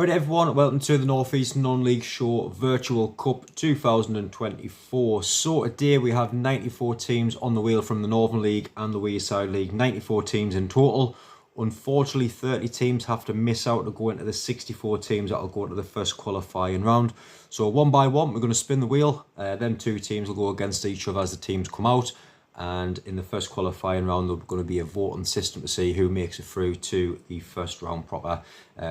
Alright everyone, welcome to the North East Non-League Show Virtual Cup 2024. So today we have 94 teams on the wheel from the Northern League and the Wearside League. 94 teams in total. Unfortunately, 30 teams have to miss out to go into the 64 teams that will go into the first qualifying round. So one by one, we're going to spin the wheel. Them two teams will go against each other as the teams come out. And in the first qualifying round, there's going to be a voting system to see who makes it through to the first round proper,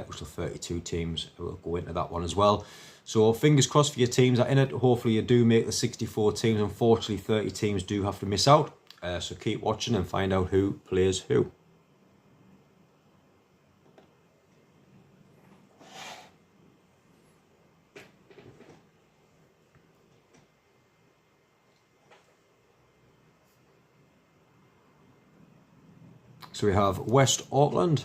which are 32 teams will go into that one as well. So fingers crossed for your teams that are in it. Hopefully you do make the 64 teams. Unfortunately, 30 teams do have to miss out. So keep watching and find out who plays who. So we have West Auckland,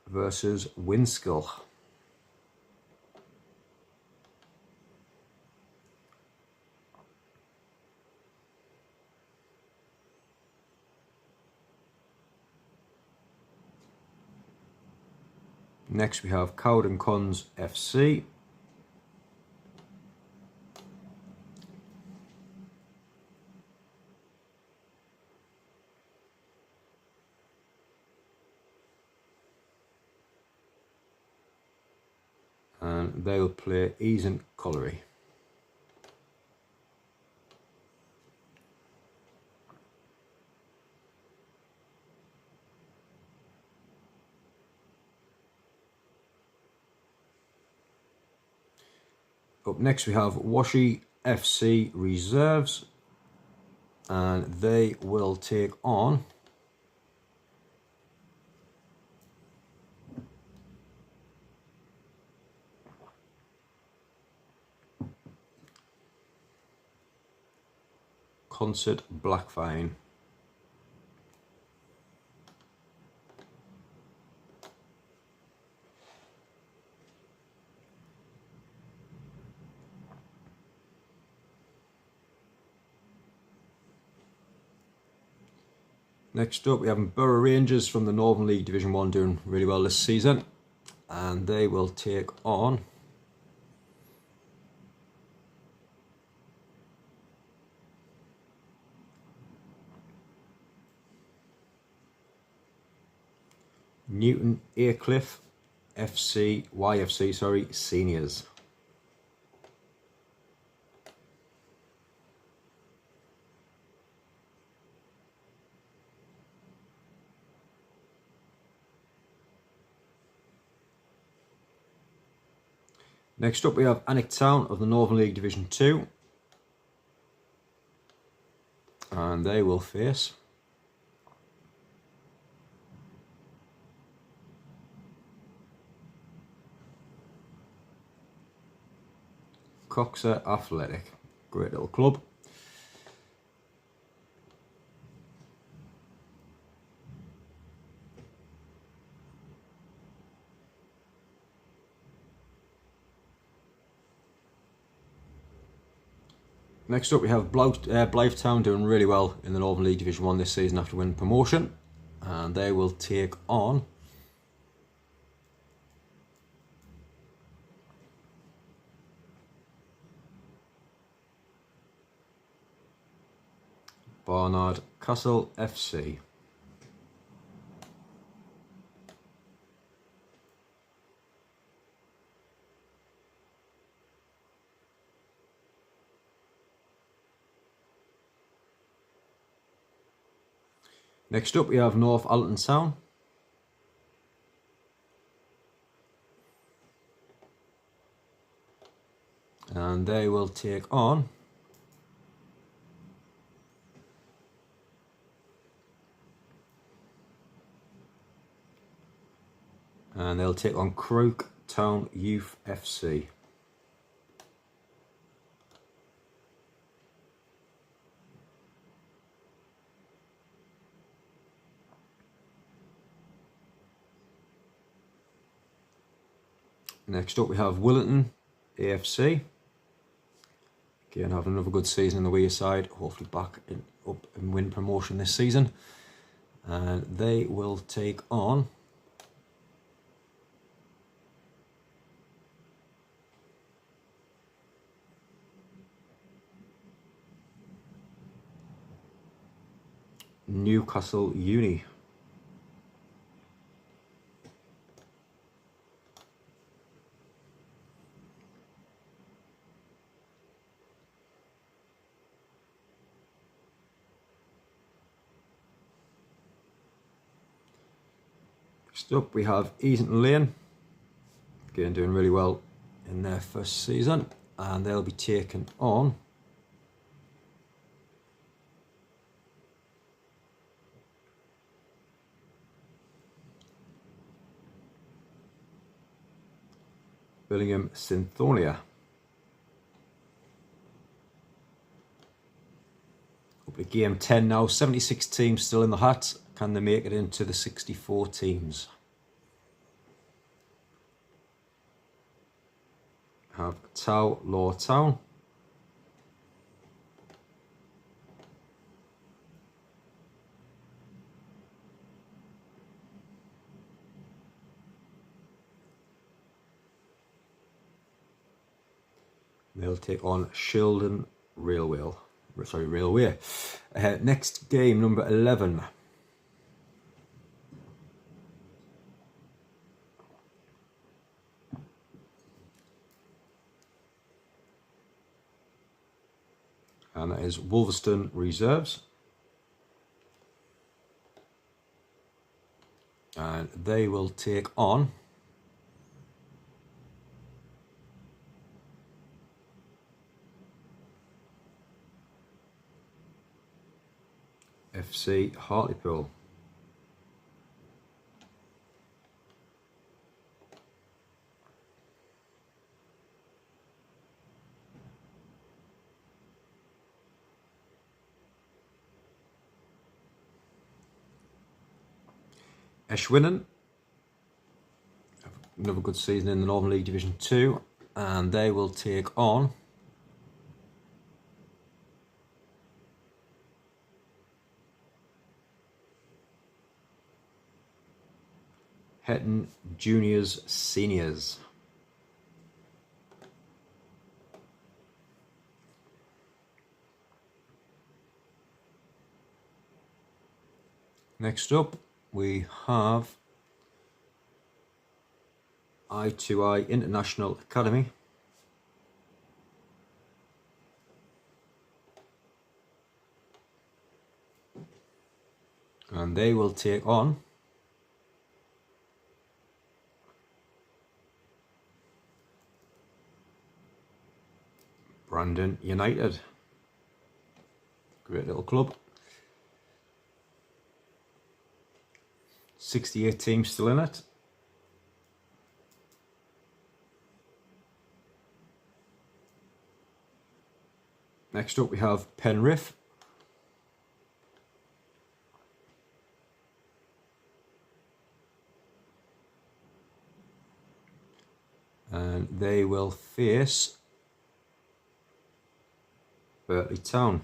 versus Winskill. Next we have Cowden Cons FC. And they will play Easton Colliery. Up next we have Washi FC Reserves, and they will take on Concert Blackvine. Next up we have Borough Rangers from the Northern League Division 1 doing really well this season, and they will take on Newton Aycliffe YFC Seniors. Next up we have Alnwick Town of the Northern League Division 2, and they will face Coxer Athletic. Great little club. Next up we have Blythe Town doing really well in the Northern League Division 1 this season after winning promotion, and they will take on Barnard Castle FC. Next up we have North Alton Town, and they will take on Croke Town Youth FC. Next up we have Willington AFC. Again, having another good season on the Weir side, hopefully back up and win promotion this season. And they will take on Newcastle Uni. Next up we have Easington Lane, again doing really well in their first season, and they'll be taken on Birmingham Synthonia. Up to game 10 now, 76 teams still in the hat. Can they make it into the 64 teams? Have Tow Law Town. They'll take on Shildon Railway. Next game, number 11. And that is Wolverston Reserves. And they will take on FC Hartlepool. Eschwinen, another good season in the Northern League Division 2, and they will take on Hetton Juniors Seniors. Next up we have I2I International Academy. And they will take on Brandon United. Great little club. 68 teams still in it. Next up we have Penrith. And they will face Berkeley Town.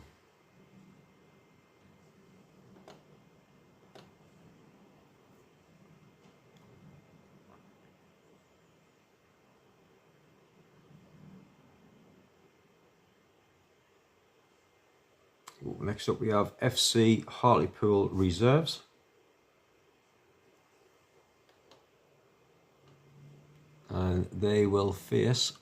Next up we have FC Hartlepool Reserves. And they will face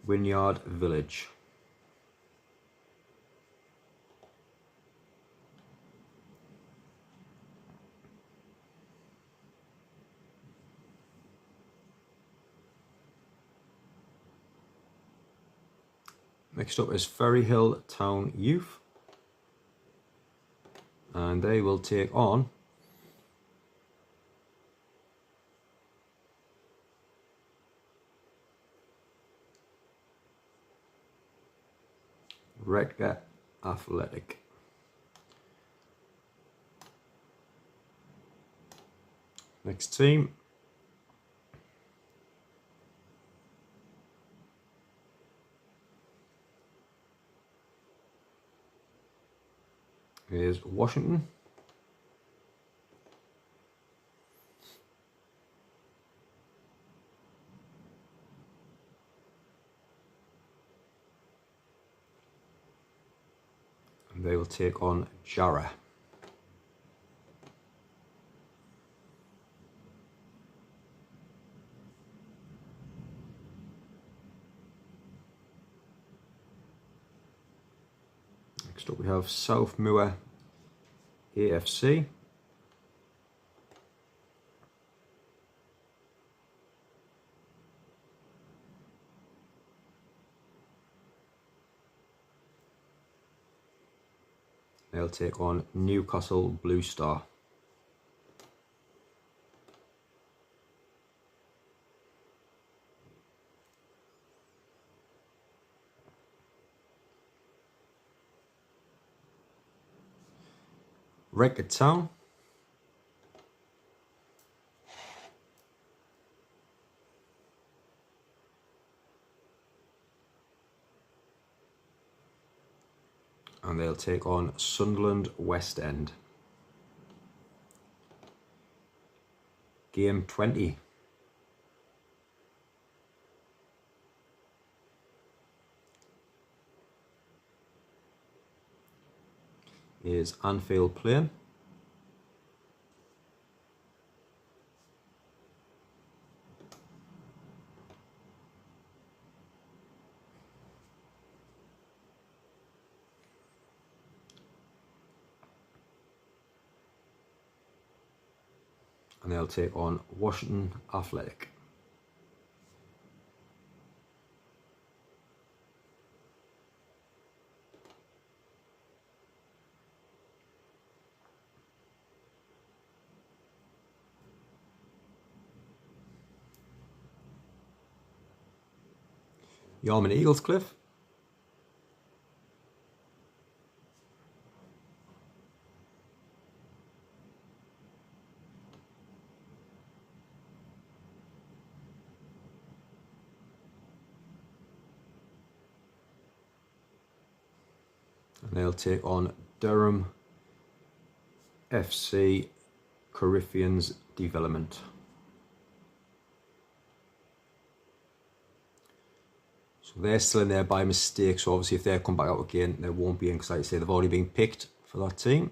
Wynyard Village. Next up is Ferry Hill Town Youth, and they will take on Redcar Athletic. Next team. Is Washington. And they will take on Jarrah. Next up we have South Moor AFC. They'll take on Newcastle Blue Star. Record Town. And they'll take on Sunderland West End. Game 20. Is Anfield Plain. And they'll take on Washington Athletic. Yarmouth Eaglescliff. And they'll take on Durham FC Corinthians Development. So they're still in there by mistake, so obviously if they come back out again, they won't be in, because like I say, they've already been picked for that team.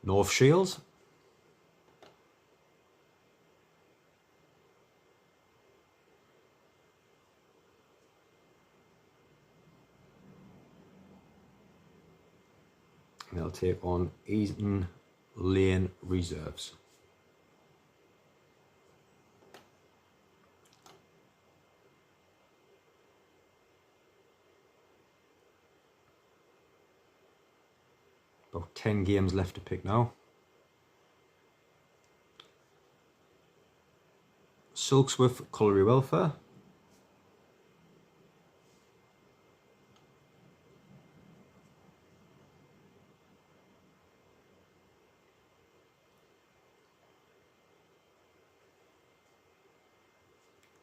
North Shields. And they'll take on Easton Lane Reserves. About 10 games left to pick now. Silksworth Colliery Welfare.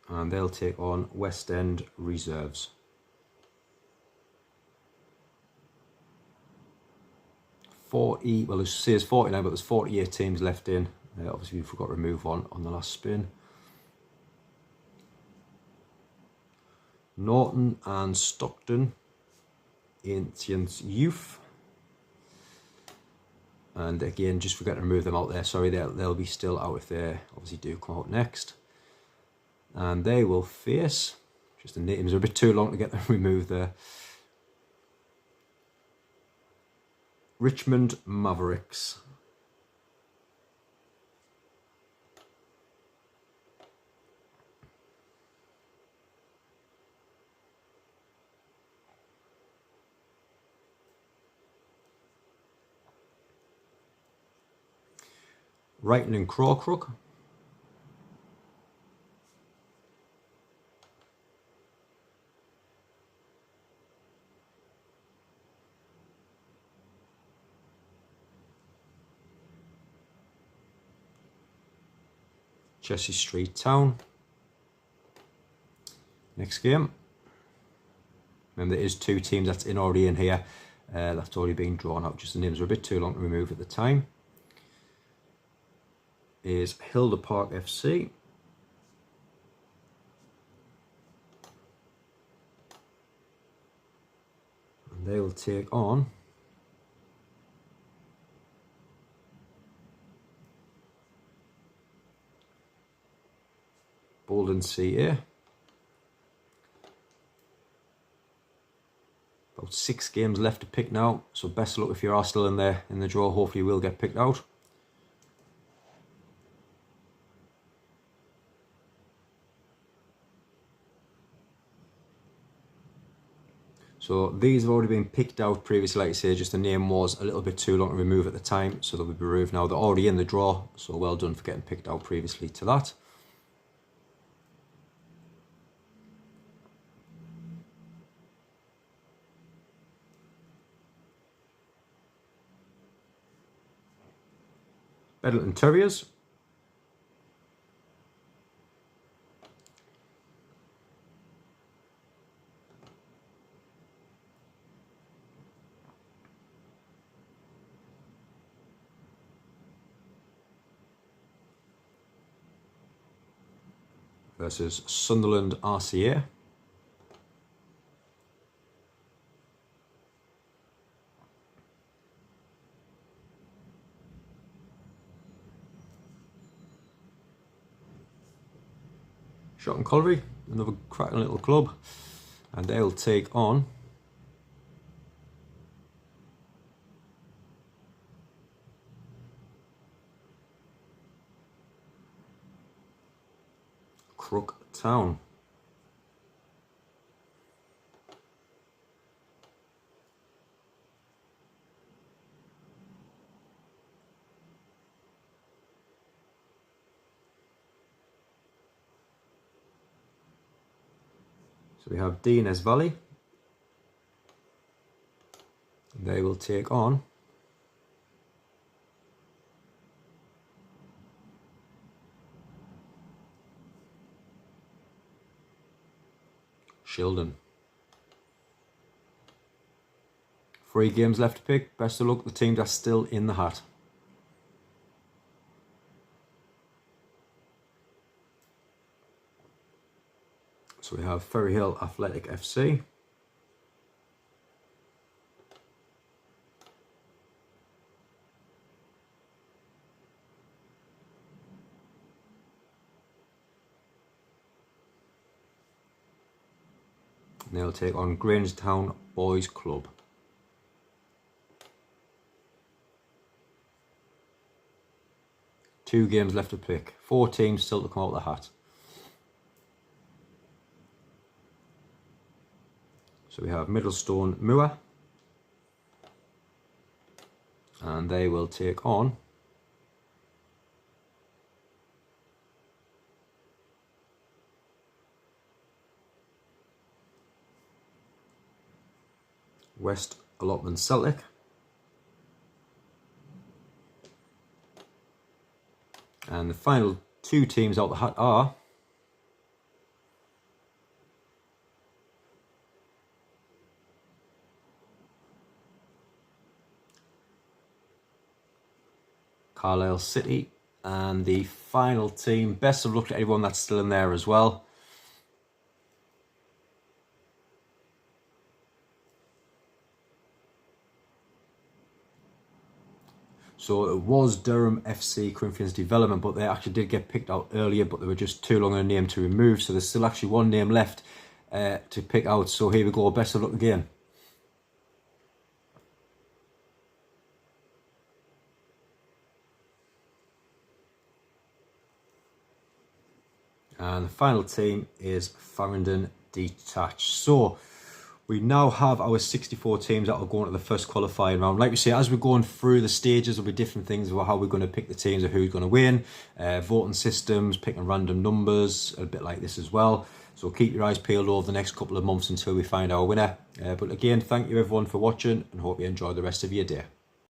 And they'll take on West End Reserves. Well, it says 49, but there's 48 teams left in. Obviously, we forgot to remove one on the last spin. Norton and Stockton, Ancient Youth. And again, just forget to remove them out there. Sorry, they'll be still out if they obviously do come out next. And they will face, just the names are a bit too long to get them removed there, Richmond Mavericks. Wrighton and Crawcrook. Chelsea Street Town. Next game. Remember, there is 2 teams that's already in here. That's already been drawn out. Just the names are a bit too long to remove at the time. Is Hilda Park FC. And they will take on Bolden CA. About 6 games left to pick now, so best of luck if you are still in there in the draw. Hopefully you will get picked out. So these have already been picked out previously, like I say, just the name was a little bit too long to remove at the time, so they'll be removed now. They're already in the draw, so well done for getting picked out previously to that. Bedlington Terriers. Versus Sunderland RCA. Shotton Colliery, another cracking little club, and they'll take on Crook Town. So we have DNS Valley. They will take on Shildon. 3 games left to pick. Best of luck, the teams are still in the hat. So we have Ferry Hill Athletic FC. And they'll take on Grangetown Boys Club. Two games left to pick. 4 teams still to come out of the hat. So we have Middlestone Moor, and they will take on West Allotment Celtic. And the final 2 teams out the hat are Carlisle City, and the final team, best of luck to everyone that's still in there as well. So it was Durham FC Corinthians Development, but they actually did get picked out earlier, but they were just too long a name to remove, so there's still actually 1 name left to pick out. So here we go, best of luck again. And the final team is Farringdon Detached. So we now have our 64 teams that are going to the first qualifying round. Like we say, as we're going through the stages, there'll be different things about how we're going to pick the teams or who's going to win. Voting systems, picking random numbers, a bit like this as well. So keep your eyes peeled over the next couple of months until we find our winner. But again, thank you everyone for watching, and hope you enjoy the rest of your day.